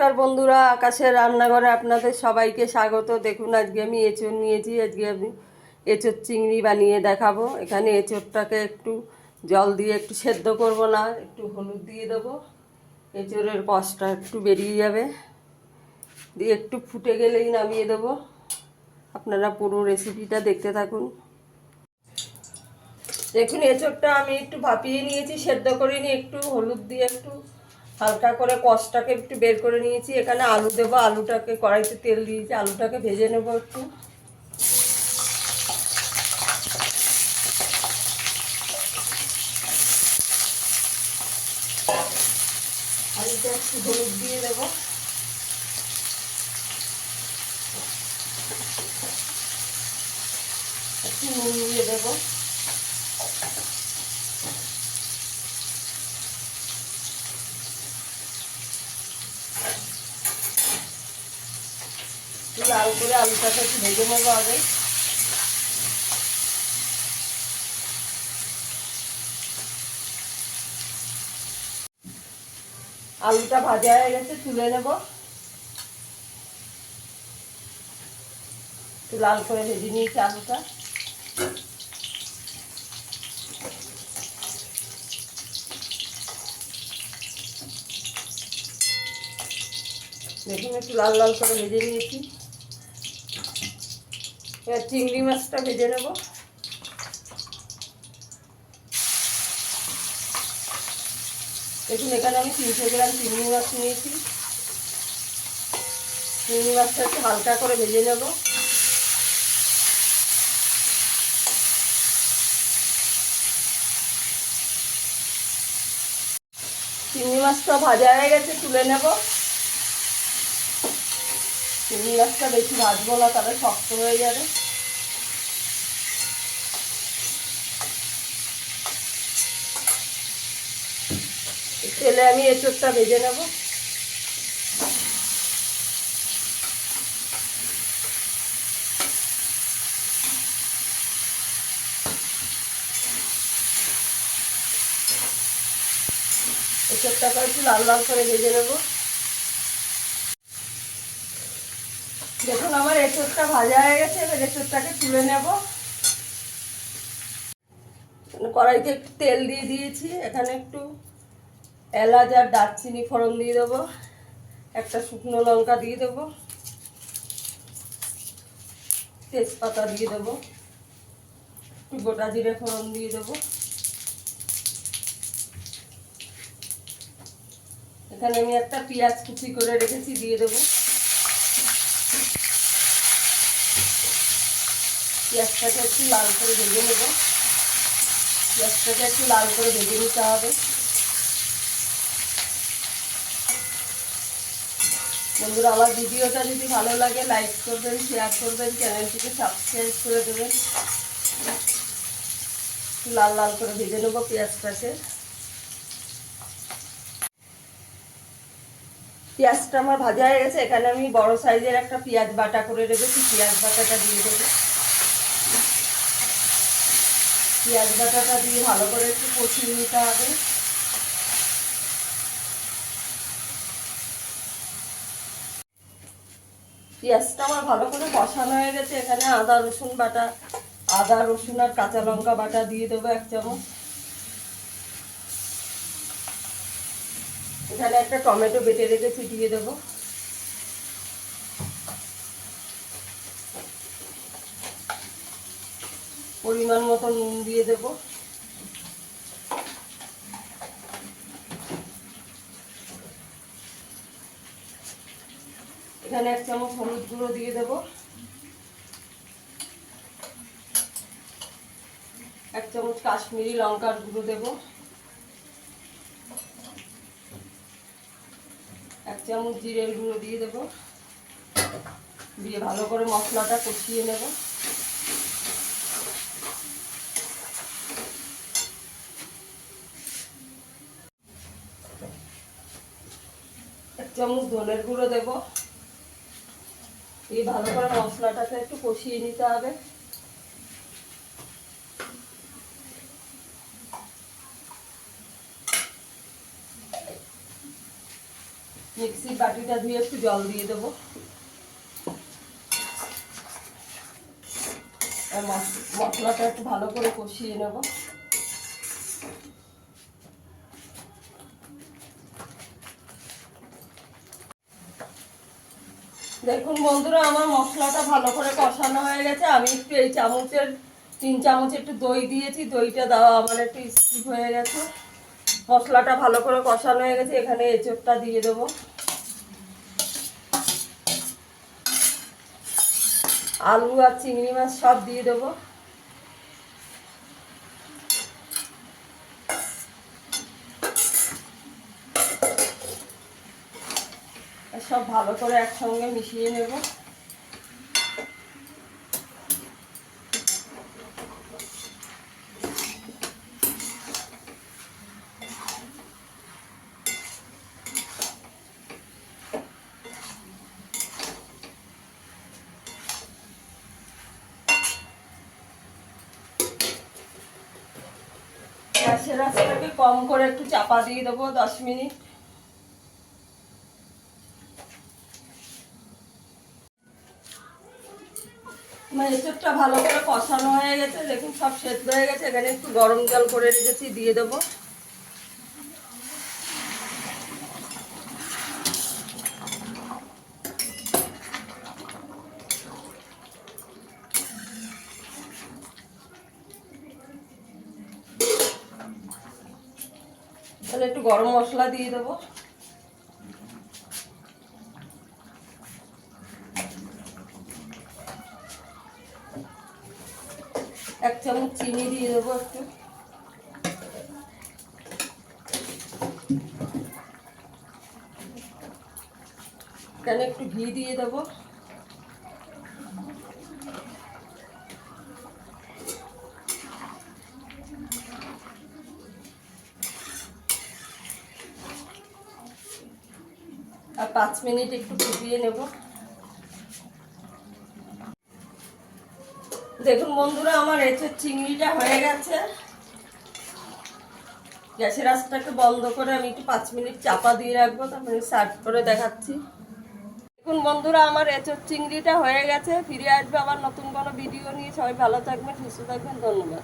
নমস্কার বন্ধুরা, আকাশের রান্নাঘরে আপনাদের সবাইকে স্বাগত। দেখুন আজকে আমি এঁচোড় নিয়েছি। আজকে আমি এঁচোড় চিংড়ি বানিয়ে দেখাবো। এখানে এঁচোড়টাকে একটু জল দিয়ে একটু সেদ্ধ করব না, একটু হলুদ দিয়ে দেবো। এঁচোড়ের কষটা একটু বেরিয়ে যাবে, দিয়ে একটু ফুটে গেলেই নামিয়ে দেবো। আপনারা পুরো রেসিপিটা দেখতে থাকুন। দেখুন এঁচোড়টা আমি একটু ভাপিয়ে নিয়েছি, সেদ্ধ করিনি। একটু হলুদ দিয়ে একটু হালকা করে কষটাকে একটু বের করে নিয়েছি। এখানে আলু দেবো। আলুটাকে কড়াইতে তেল দিয়েছি, আলুটাকে ভেজে নেব একটু। আলুটা একটু হলুদ দিয়ে দেবো, একটু নুন দিয়ে দেবো। লাল করে আলুটাকে একটু ভেজে নেবো আগে। আলুটা ভাজা হয়ে গেছে, তুলে নেব। একটু লাল করে ভেজে নিয়েছি আলুটা। দেখুন একটু লাল লাল করে ভেজে নিয়েছি। এবার চিংড়ি মাছটা ভেজে নেব। দেখুন এখানে আমি 300 গ্রাম চিংড়ি মাছ নিয়েছি। চিংড়ি মাছটা একটু হালকা করে ভেজে নেব। চিংড়ি মাছটা ভাজা হয়ে গেছে, তুলে নেব। চিংড়ি মাছটা বেশি ভাজবো না, তাহলে শক্ত হয়ে যাবে। তেলে আমি এঁচোড়টা ভেজে নেব। এঁচোড়টাকে একটু লাল লাল করে ভেজে নেব। দেখুন আমার এঁচোড়টা ভাজা হয়ে গেছে। এবার এঁচোড়টাকে তুলে নেব। কড়াইতে একটু তেল দিয়ে দিয়েছি। এখানে একটু এলাচ আর দারচিনি ফোড়ন দিয়ে দেবো। একটা শুকনো লঙ্কা দিয়ে দেবো, তেজপাতা দিয়ে দেবো, একটু গোটা জিরে ফোড়ন দিয়ে দেবো। এখানে আমি একটা পেঁয়াজ কুচি করে রেখেছি, দিয়ে দেবো। পেঁয়াজটাকে একটু লাল করে ভেজে নেব। পেঁয়াজটাকে একটু লাল করে ভেজে নিতে হবে। বন্ধুরা, আমার ভিডিওটা যদি ভালো লাগে লাইক করবেন, শেয়ার করবেন, চ্যানেলটিকে সাবস্ক্রাইব করে দেবেন। একটু লাল লাল করে ভেজে নেব পেঁয়াজটাকে। পেঁয়াজটা আমার ভাজা হয়ে গেছে। এখানে আমি বড় সাইজের একটা পেঁয়াজ বাটা করে রেখেছি, পেঁয়াজ বাটাটা দিয়ে দেবো। পেঁয়াজ বাটাটা দিয়ে ভালো করে একটু কষিয়ে নিতে হবে। পেঁয়াজটা আমার ভালো করে কষানো হয়ে গেছে। এখানে আদা রসুন বাটা, আদা রসুন আর কাঁচা লঙ্কা বাটা দিয়ে দেবো 1 চামচ। এখানে একটা টমেটো বেটে রেখেছি, দিয়ে দেবো। পরিমাণ মতো নুন দিয়ে দেবো। এখানে 1 চামচ হলুদ গুঁড়ো দিয়ে দেবো। 1 চামচ কাশ্মীরি লঙ্কার গুঁড়ো দেবো। 1 চামচ জিরের গুঁড়ো দিয়ে দেবো। দিয়ে ভালো করে মশলাটা কষিয়ে নেব। এক চামচ ধনের গুঁড়ো দেবো। দিয়ে ভালো করে মশলাটাকে একটু কষিয়ে নিতে হবে। মিক্সির বাটিটা ধুয়ে একটু জল দিয়ে দেবো। আর মশলাটা একটু ভালো করে কষিয়ে নেব। দেখুন বন্ধুরা, আমার মশলাটা ভালো করে কষানো হয়ে গেছে। আমি একটু এই চামচের 3 চামচ একটু দই দিয়েছি, দইটা দেওয়া আমার একটু স্কিপ হয়ে গেছে। মশলাটা ভালো করে কষানো হয়ে গেছে, এখানে এঁচোড়টা দিয়ে দেবো। আলু আর চিংড়ি মাছ সব দিয়ে দেবো। সব ভালো করে একসঙ্গে মিশিয়ে নেব। গ্যাসের আঁচটাকে কম করে একটু চাপা দিয়ে দেবো 10 মিনিট। এঁচোড়টা ভালো করে কষানো হয়ে গেছে, দেখুন সব সেদ্ধ হয়ে গেছে। এখানে একটু গরম জল করে রেখেছি, দিয়ে দেবো। তাহলে একটু গরম মশলা দিয়ে দেবো। এক চামচ চিনি দিয়ে দেবো একটু। এখানে একটু ঘি দিয়ে দেবো। আর 5 মিনিট একটু ফুটিয়ে নেব। দেখুন বন্ধুরা, আমার এঁচোড় চিংড়িটা হয়ে গেছে। গ্যাসের আঁচটাকে বন্ধ করে আমি একটু 5 মিনিট চাপা দিয়ে রাখবো, তারপরে সার্ভ করে দেখাচ্ছি। দেখুন বন্ধুরা, আমার এঁচোড় চিংড়িটা হয়ে গেছে। ফিরে আসবে আবার নতুন কোনো ভিডিও নিয়ে। সবাই ভালো থাকবেন, সুস্থ থাকবেন, ধন্যবাদ।